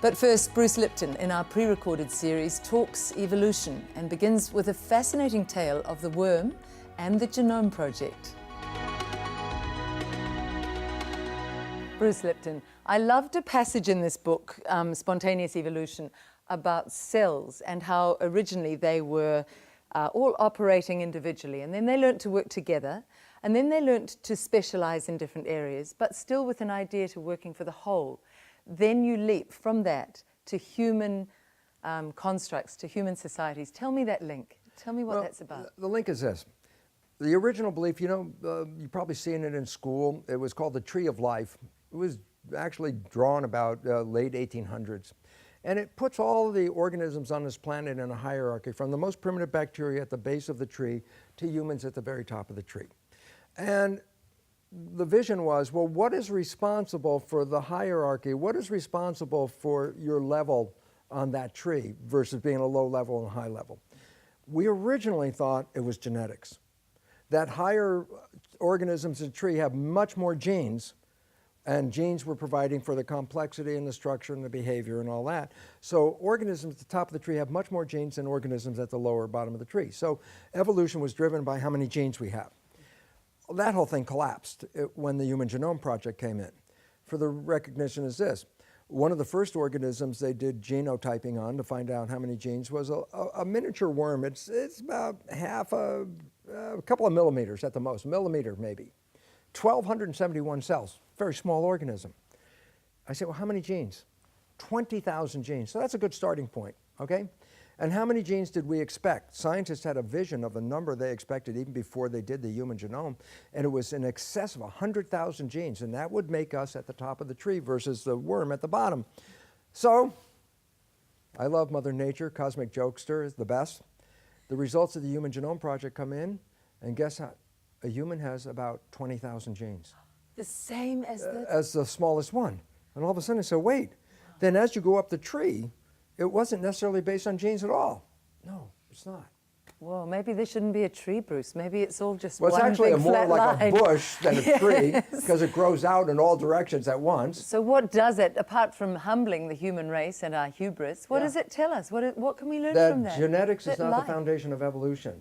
But first, Bruce Lipton, in our pre-recorded series, talks evolution and begins with a fascinating tale of the worm and the Genome Project. Bruce Lipton, I loved a passage in this book, Spontaneous Evolution, about cells and how originally they were all operating individually, and then they learnt to work together, and then they learnt to specialize in different areas, but still with an idea to working for the whole. Then you leap from that to human constructs, to human societies. Tell me that link. Tell me what that's about. The link is this. The original belief, you've probably seen it in school. It was called the Tree of Life. It was actually drawn about late 1800s. And it puts all the organisms on this planet in a hierarchy, from the most primitive bacteria at the base of the tree to humans at the very top of the tree. And the vision was, well, what is responsible for the hierarchy? What is responsible for your level on that tree versus being a low level and a high level? We originally thought it was genetics, that higher organisms in the tree have much more genes, and genes were providing for the complexity and the structure and the behavior and all that. So organisms at the top of the tree have much more genes than organisms at the lower bottom of the tree. So evolution was driven by how many genes we have. That whole thing collapsed when the Human Genome Project came in. For the recognition is this. One of the first organisms they did genotyping on to find out how many genes was a miniature worm. It's about a couple of millimeters at the most, millimeter maybe. 1,271 cells, very small organism. I said, well, how many genes? 20,000 genes. So that's a good starting point, okay? And how many genes did we expect? Scientists had a vision of the number they expected even before they did the human genome, and it was in excess of 100,000 genes, and that would make us at the top of the tree versus the worm at the bottom. So, I love Mother Nature, cosmic jokester is the best. The results of the Human Genome Project come in, and guess how? A human has about 20,000 genes. The same as the smallest one. And all of a sudden I said, wait, then as you go up the tree, it wasn't necessarily based on genes at all. No, it's not. Well, maybe there shouldn't be a tree, Bruce. Maybe it's all just well, one it's actually big more flat like line. a bush than a tree, because it grows out in all directions at once. So what does it, apart from humbling the human race and our hubris, what does it tell us? What can we learn from that? Genetics is not the foundation of evolution.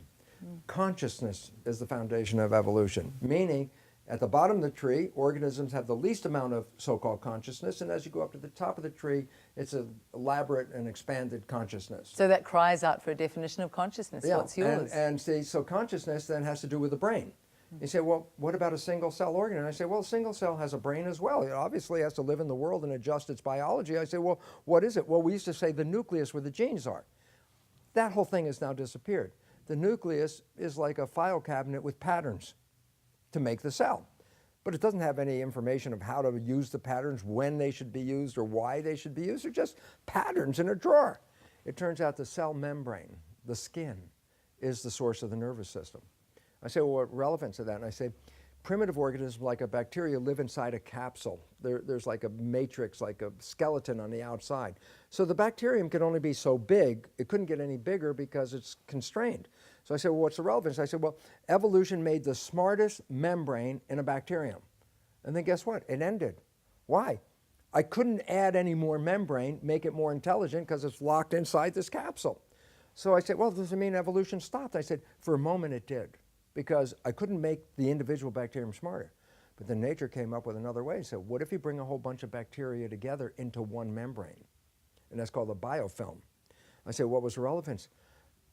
Consciousness is the foundation of evolution, meaning at the bottom of the tree, organisms have the least amount of so-called consciousness, and as you go up to the top of the tree, it's an elaborate and expanded consciousness. So that cries out for a definition of consciousness. Yeah. What's yours? And see, so consciousness then has to do with the brain. You say, well, what about a single cell organ? And I say, well, a single cell has a brain as well. It obviously has to live in the world and adjust its biology. I say, well, what is it? Well, we used to say the nucleus where the genes are. That whole thing has now disappeared. The nucleus is like a file cabinet with patterns to make the cell. But it doesn't have any information of how to use the patterns, when they should be used, or why they should be used. They're just patterns in a drawer. It turns out the cell membrane, the skin, is the source of the nervous system. I say, well, what relevance is that? And I say, primitive organisms like a bacteria live inside a capsule. There's like a matrix, like a skeleton on the outside. So the bacterium can only be so big. It couldn't get any bigger because it's constrained. So I said, well, what's the relevance? I said, well, evolution made the smartest membrane in a bacterium. And then guess what? It ended. Why? I couldn't add any more membrane, make it more intelligent, because it's locked inside this capsule. So I said, well, does it mean evolution stopped? I said, for a moment it did, because I couldn't make the individual bacterium smarter. But then nature came up with another way. So what if you bring a whole bunch of bacteria together into one membrane? And that's called a biofilm. I said, what was the relevance?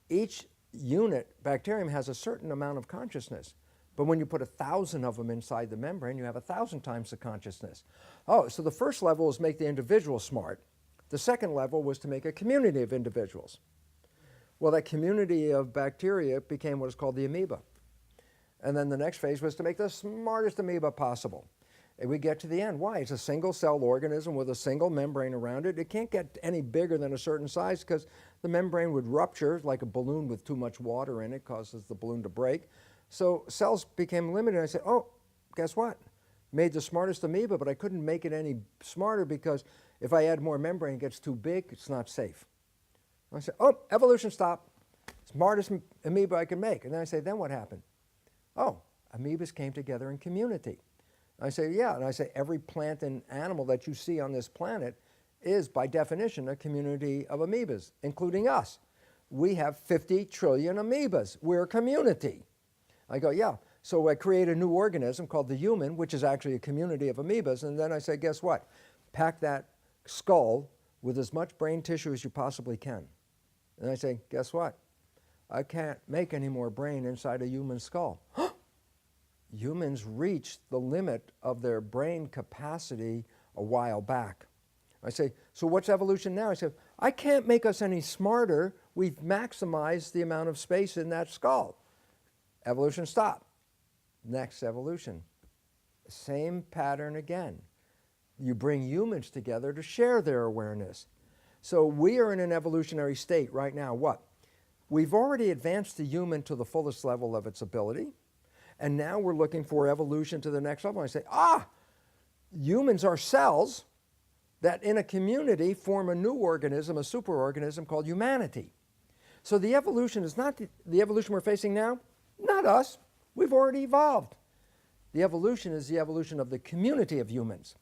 Each unit bacterium has a certain amount of consciousness. But when you put 1,000 of them inside the membrane, you have 1,000 times the consciousness. Oh, so the first level was make the individual smart. The second level was to make a community of individuals. Well, that community of bacteria became what is called the amoeba. And then the next phase was to make the smartest amoeba possible. And we get to the end. Why? It's a single-celled organism with a single membrane around it. It can't get any bigger than a certain size because the membrane would rupture like a balloon with too much water in it, causes the balloon to break. So cells became limited. I said, oh, guess what? Made the smartest amoeba, but I couldn't make it any smarter because if I add more membrane, it gets too big, it's not safe. I said, oh, evolution stopped. Smartest amoeba I can make. And then I say, then what happened? Oh, amoebas came together in community. I say, yeah, and I say every plant and animal that you see on this planet is by definition a community of amoebas, including us. We have 50 trillion amoebas. We're a community. I go, yeah. So I create a new organism called the human, which is actually a community of amoebas, and then I say, guess what? Pack that skull with as much brain tissue as you possibly can. And I say, guess what? I can't make any more brain inside a human skull. Humans reached the limit of their brain capacity a while back. I say, so what's evolution now? I say, I can't make us any smarter. We've maximized the amount of space in that skull. Evolution stop. Next evolution. Same pattern again. You bring humans together to share their awareness. So we are in an evolutionary state right now. What? We've already advanced the human to the fullest level of its ability, and now we're looking for evolution to the next level. And I say, humans are cells that in a community form a new organism, a superorganism called humanity. So the evolution is not the evolution we're facing now, not us. We've already evolved. The evolution is the evolution of the community of humans.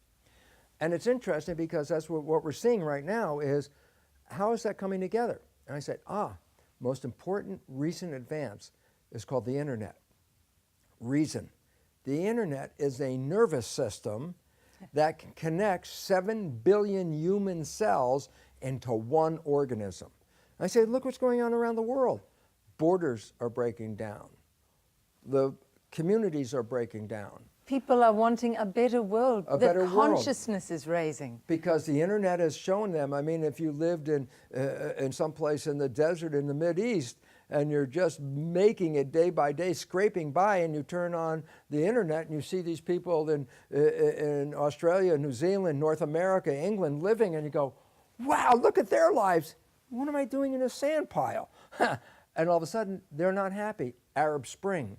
And it's interesting because that's what we're seeing right now is, how is that coming together? And I said, most important recent advance is called the internet. Reason. The internet is a nervous system that can connect 7 billion human cells into one organism. I say, look what's going on around the world. Borders are breaking down. The communities are breaking down. People are wanting a better world. A better world. Consciousness is raising. Because the internet has shown them. I mean, if you lived in some place in the desert in the Mideast and you're just making it day by day, scraping by, and you turn on the internet and you see these people in Australia, New Zealand, North America, England living, and you go, wow, look at their lives. What am I doing in a sand pile? And all of a sudden, they're not happy. Arab Spring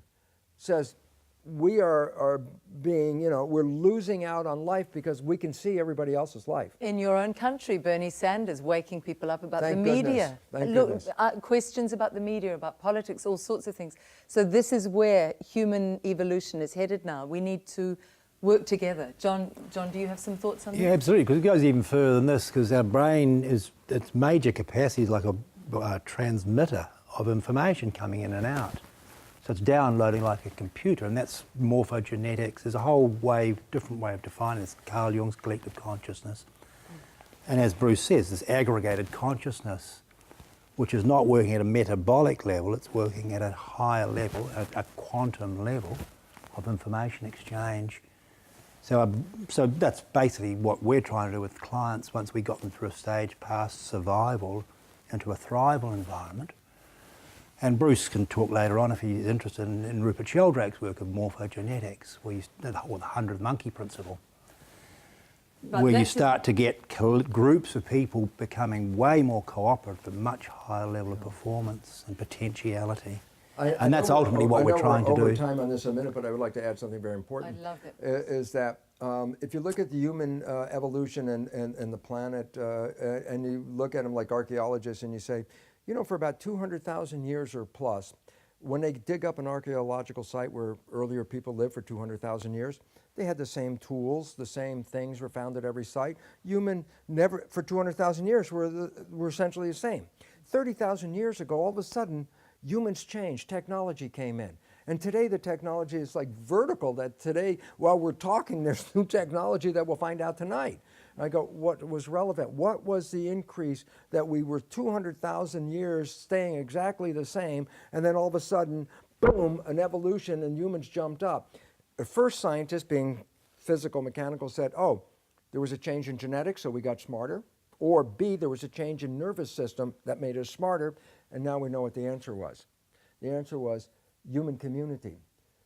says, we are being, we're losing out on life because we can see everybody else's life. In your own country, Bernie Sanders waking people up about Thank the goodness. media. Thank Look, goodness. questions about the media, about politics, all sorts of things. So this is where human evolution is headed now. We need to work together. John, do you have some thoughts on that? Yeah, absolutely, because it goes even further than this, because our brain its major capacity is like a transmitter of information coming in and out. So it's downloading like a computer, and that's morphogenetics. There's a whole different way of defining this, Carl Jung's collective consciousness. And as Bruce says, this aggregated consciousness, which is not working at a metabolic level, it's working at a higher level, a quantum level of information exchange. So that's basically what we're trying to do with clients once we got them through a stage past survival into a thrival environment. And Bruce can talk later on if he's interested in Rupert Sheldrake's work of morphogenetics, where the 100 monkey principle, where you start to get groups of people becoming way more cooperative, at a much higher level of performance and potentiality. And that's ultimately what we're trying to do. Over time on this in a minute, but I would like to add something very important. I love it. Is that if you look at the human evolution and the planet, and you look at them like archaeologists, and you say, for about 200,000 years or plus, when they dig up an archaeological site where earlier people lived for 200,000 years, they had the same tools, the same things were found at every site. Human never, for 200,000 years, were essentially the same. 30,000 years ago, all of a sudden, humans changed, technology came in. And today the technology is like vertical, that today, while we're talking, there's new technology that we'll find out tonight. And I go, what was relevant? What was the increase that we were 200,000 years staying exactly the same, and then all of a sudden, boom, an evolution and humans jumped up. The first scientist, being physical, mechanical, said, there was a change in genetics, so we got smarter. Or B, there was a change in nervous system that made us smarter, and now we know what the answer was. The answer was human community.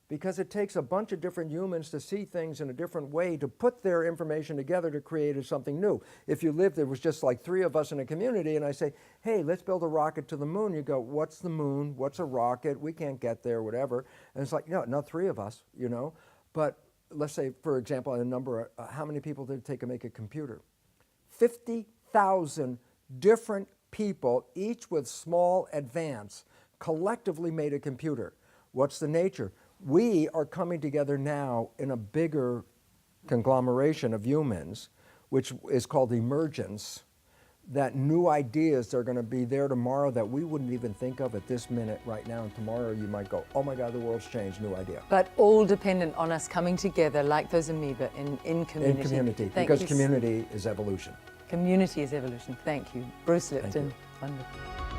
Because it takes a bunch of different humans to see things in a different way, to put their information together to create something new. If you lived, there was just like 3 of us in a community, and I say, hey, let's build a rocket to the moon. You go, what's the moon? What's a rocket? We can't get there, whatever. And it's like, no, not 3 of us, But let's say, for example, a number, how many people did it take to make a computer? 50,000 different people, each with small advance, collectively made a computer. What's the nature? We are coming together now in a bigger conglomeration of humans which is called emergence, that new ideas are going to be there tomorrow that we wouldn't even think of at this minute right now, and tomorrow you might go, oh my God, the world's changed, new idea. But all dependent on us coming together like those amoeba in community. In community, Thank because you. community is evolution. Community is evolution. Thank you. Bruce Lipton. you. Wonderful.